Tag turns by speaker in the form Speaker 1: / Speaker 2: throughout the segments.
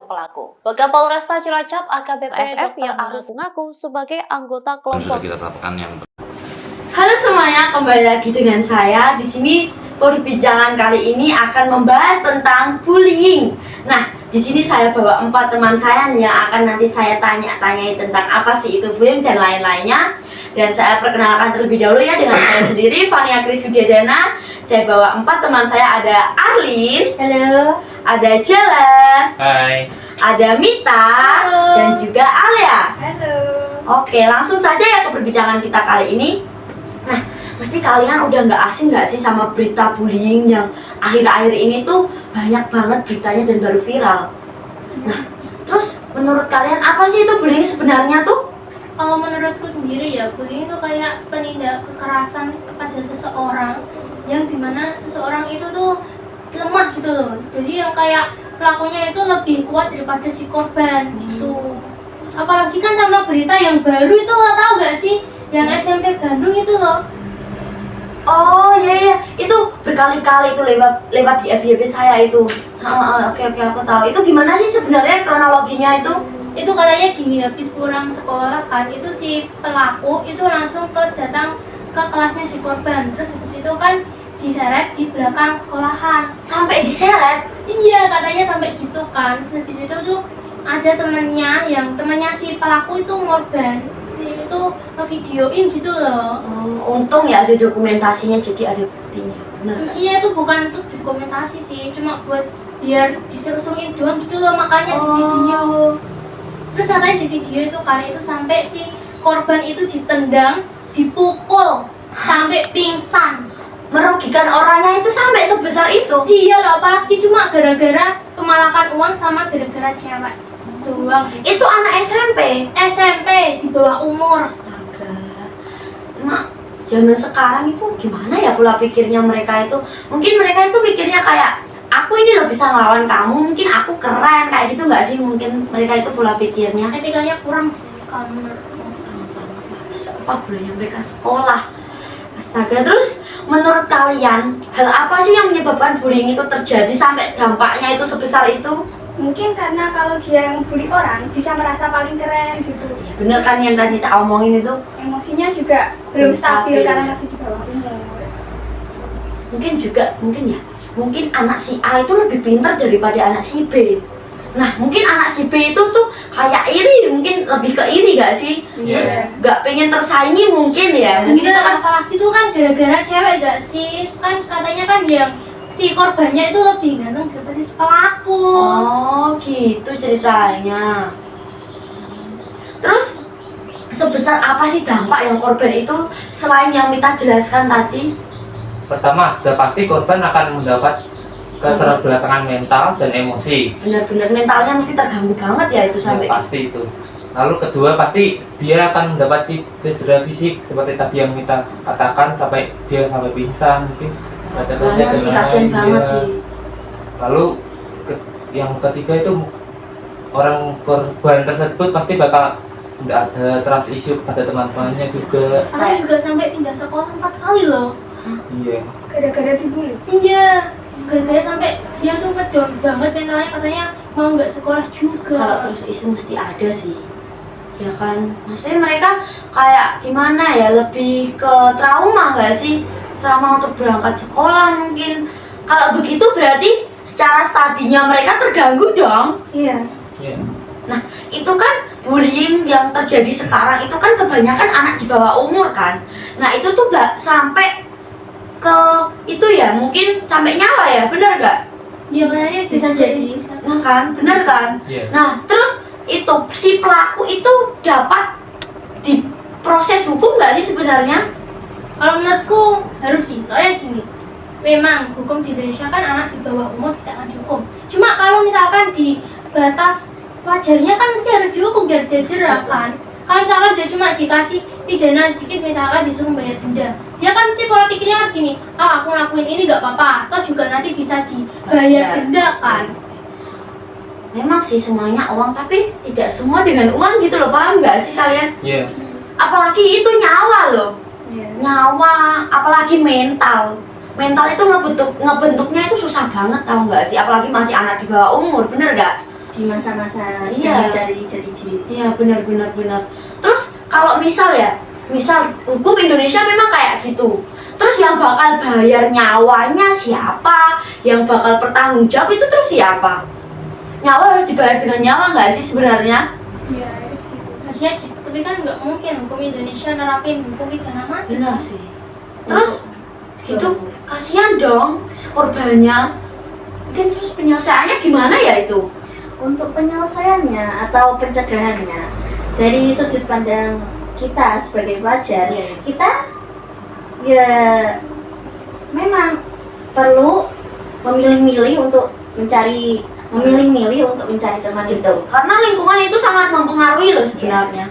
Speaker 1: pelaku. Kapolresta Cilacap AKBP
Speaker 2: FF
Speaker 1: Dr.
Speaker 2: yang mengaku sebagai anggota kelompok.
Speaker 3: Sudah kita tetapkan yang
Speaker 4: Halo semuanya, kembali lagi dengan saya. Di sini perbincangan kali ini akan membahas tentang bullying. Nah, di sini saya bawa 4 teman saya nih yang akan nanti saya tanya-tanyai tentang apa sih itu bullying dan lain-lainnya. Dan saya perkenalkan terlebih dahulu ya dengan saya sendiri, Fania Kris Widyadana. Saya bawa 4 teman saya, ada Arlin. Halo. Ada Jala.
Speaker 5: Hai.
Speaker 4: Ada Mita.
Speaker 2: Halo.
Speaker 4: Dan juga Alia.
Speaker 2: Halo.
Speaker 4: Oke, langsung saja ya ke perbincangan kita kali ini. Nah, pasti kalian udah nggak asing nggak sih sama berita bullying yang akhir-akhir ini tuh banyak banget beritanya dan baru viral. Nah, terus menurut kalian apa sih itu bullying sebenarnya tuh?
Speaker 2: Kalau menurutku sendiri ya, bullying itu kayak penindak kekerasan kepada seseorang yang dimana seseorang itu tuh lemah gitu loh. Jadi yang kayak pelakunya itu lebih kuat daripada si korban gitu. Apalagi kan sama berita yang baru itu lo tau gak sih? Yang SMP Bandung itu loh.
Speaker 4: Oh iya, itu berkali-kali itu lewat di FYP saya itu. Oke, aku tahu. Itu gimana sih sebenarnya kronologinya itu?
Speaker 2: Itu katanya gini, habis pulang sekolah kan, itu si pelaku itu langsung datang ke kelasnya si korban. Terus habis itu kan diseret di belakang sekolahan.
Speaker 4: Sampai diseret?
Speaker 2: Iya, katanya sampai gitu kan. Terus habis itu tuh ada temannya si pelaku itu korban itu ngevideoin gitu loh.
Speaker 4: Oh, untung ya ada dokumentasinya, jadi ada buktinya. Benar.
Speaker 2: Iya, itu bukan untuk dokumentasi sih, cuma buat biar diseru-seruin doang gitu loh, makanya di video. Terus katanya di video itu kan itu sampai si korban itu ditendang, dipukul sampai pingsan.
Speaker 4: Merugikan orangnya itu sampai sebesar itu?
Speaker 2: Iya loh, apalagi cuma gara-gara kemalakan uang sama gara-gara cewek doang.
Speaker 4: Itu anak
Speaker 2: SMP di bawah umur.
Speaker 4: Astaga. Mak, zaman sekarang itu gimana ya pola pikirnya mereka itu? Mungkin mereka itu mikirnya kayak aku ini loh bisa ngelawan kamu, mungkin aku keren kayak gitu nggak sih? Mungkin mereka itu pola pikirnya.
Speaker 2: Etikanya kurang sih kalau menurutku.
Speaker 4: Apa gunanya mereka sekolah? Astaga. Terus menurut kalian hal apa sih yang menyebabkan bullying itu terjadi sampai dampaknya itu sebesar itu?
Speaker 6: Mungkin karena kalau dia yang bully orang bisa merasa paling keren gitu.
Speaker 4: Ya, bener kan yang tadi tak omongin itu?
Speaker 6: Emosinya juga belum stabil karena masih di bawah umur.
Speaker 4: Mungkin anak si A itu lebih pintar daripada anak si B. Nah, mungkin anak si B itu tuh kayak iri, mungkin lebih ke iri gak sih?
Speaker 5: Iya.
Speaker 4: Terus gak pengen tersaingi mungkin ya. Mungkin itu kan
Speaker 2: apalagi itu kan gara-gara cewek gak sih? Kan katanya kan yang si korbannya itu lebih ganteng daripada si pelaku.
Speaker 4: oh gitu ceritanya. Terus sebesar apa sih dampak yang korban itu selain yang Mita jelaskan tadi?
Speaker 5: Pertama, sudah pasti korban akan mendapat keterbelakangan mental dan emosi.
Speaker 4: Benar-benar mentalnya mesti terganggu banget ya itu sampai.
Speaker 5: Pasti itu. Lalu kedua, pasti dia akan mendapat cedera fisik seperti tadi yang kita katakan sampai pingsan mungkin.
Speaker 4: Makanya sih kasihan banget sih.
Speaker 5: Lalu yang ketiga itu orang korban tersebut pasti bakal tidak ada trust issue pada teman-temannya juga.
Speaker 2: Karena juga sampai pindah sekolah 4 kali loh.
Speaker 5: Iya.
Speaker 6: Gara-gara dibully.
Speaker 2: Iya, gara-gara sampai dia tuh ngedown banget mentalnya, katanya mau nggak sekolah juga.
Speaker 4: Kalau terus isu mesti ada sih, ya kan? Maksudnya mereka kayak gimana ya, lebih ke trauma nggak sih? Trauma untuk berangkat sekolah mungkin. Kalau begitu berarti secara studinya mereka terganggu dong.
Speaker 6: Iya.
Speaker 5: Iya.
Speaker 4: Nah, itu kan bullying yang terjadi sekarang itu kan kebanyakan anak di bawah umur kan. Nah, itu tuh nggak sampai ke itu ya, mungkin sampai nyawa ya, benar nggak?
Speaker 2: Iya benarnya
Speaker 4: Bisa jadi.
Speaker 2: bisa.
Speaker 4: Nah kan, benar kan?
Speaker 5: Iya.
Speaker 4: Nah, terus itu si pelaku itu dapat diproses hukum nggak sih sebenarnya?
Speaker 2: Kalau menurutku harus sih, soalnya gini, memang hukum di Indonesia kan anak di bawah umur tidak akan dihukum. Cuma kalau misalkan di batas wajarnya kan mesti harus dihukum biar dia jerah kan. Kalau misalkan dia cuma dikasih pidana dikit, misalkan disuruh bayar denda, dia kan mesti pola pikirnya kan gini, aku ngelakuin ini nggak apa-apa, atau juga nanti bisa dibayar denda kan.
Speaker 4: Memang sih semuanya uang, tapi tidak semua dengan uang gitu loh, paham nggak sih kalian?
Speaker 5: Iya.
Speaker 4: Apalagi itu nyawa loh.
Speaker 6: Iya.
Speaker 4: Nyawa, apalagi mental. Mental itu ngebentuknya itu susah banget, tahu nggak sih? Apalagi masih anak di bawah umur, bener nggak?
Speaker 6: di masa-masa
Speaker 4: Iya.
Speaker 6: mencari jati diri.
Speaker 4: Iya, benar. Terus kalau misal hukum Indonesia memang kayak gitu. Terus yang bakal bayar nyawanya siapa? Yang bakal bertanggung jawab itu terus siapa? Nyawa harus dibayar dengan nyawa nggak sih sebenarnya?
Speaker 6: Iya, harus gitu.
Speaker 2: Harusnya gitu, tapi kan nggak mungkin hukum Indonesia nerapin hukum pidana mati.
Speaker 4: Benar sih. Terus gitu kasihan dong korbannya. Mungkin terus penyelesaiannya gimana ya itu?
Speaker 6: Untuk penyelesaiannya atau pencegahannya, dari sudut pandang kita sebagai pelajar,
Speaker 4: Iya.
Speaker 6: kita ya memang perlu memilih-milih untuk mencari teman itu.
Speaker 4: Karena lingkungan itu sangat mempengaruhi loh sebenarnya.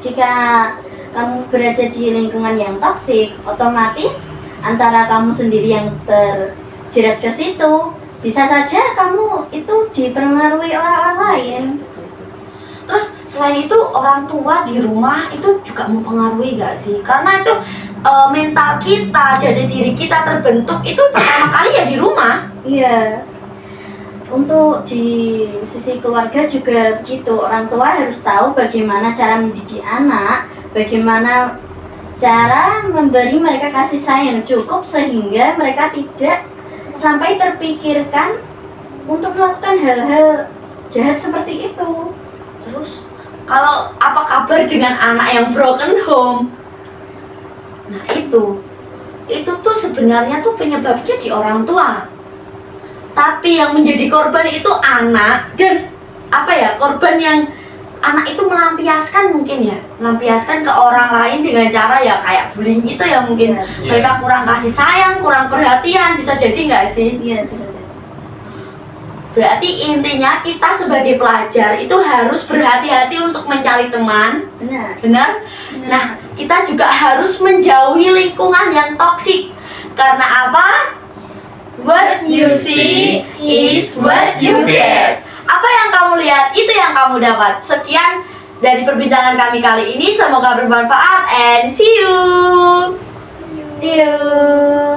Speaker 6: Jika kamu berada di lingkungan yang toksik, otomatis antara kamu sendiri yang terjerat ke situ, bisa saja kamu itu dipengaruhi oleh orang lain.
Speaker 4: Terus selain itu orang tua di rumah itu juga mempengaruhi gak sih? Karena itu mental kita, jadi diri kita terbentuk itu pertama kali ya di rumah.
Speaker 6: Iya. Untuk di sisi keluarga juga begitu. Orang tua harus tahu bagaimana cara mendidik anak, bagaimana cara memberi mereka kasih sayang yang cukup sehingga mereka tidak sampai terpikirkan untuk melakukan hal-hal jahat seperti itu.
Speaker 4: Terus kalau apa kabar dengan anak yang broken home? Nah itu tuh sebenarnya tuh penyebabnya di orang tua. Tapi yang menjadi korban itu anak dan korban yang anak itu melampiaskan ke orang lain dengan cara ya kayak bullying itu ya mungkin.
Speaker 6: Iya.
Speaker 4: Mereka kurang kasih sayang, kurang perhatian, bisa jadi nggak sih?
Speaker 6: Iya, bisa jadi.
Speaker 4: Berarti intinya kita sebagai pelajar itu harus berhati-hati untuk mencari teman. Benar? Nah, kita juga harus menjauhi lingkungan yang toksik. Karena apa? What you see is what you get. Apa yang kamu lihat, itu yang kamu dapat. Sekian dari perbincangan kami kali ini. Semoga bermanfaat and see you.
Speaker 6: See you.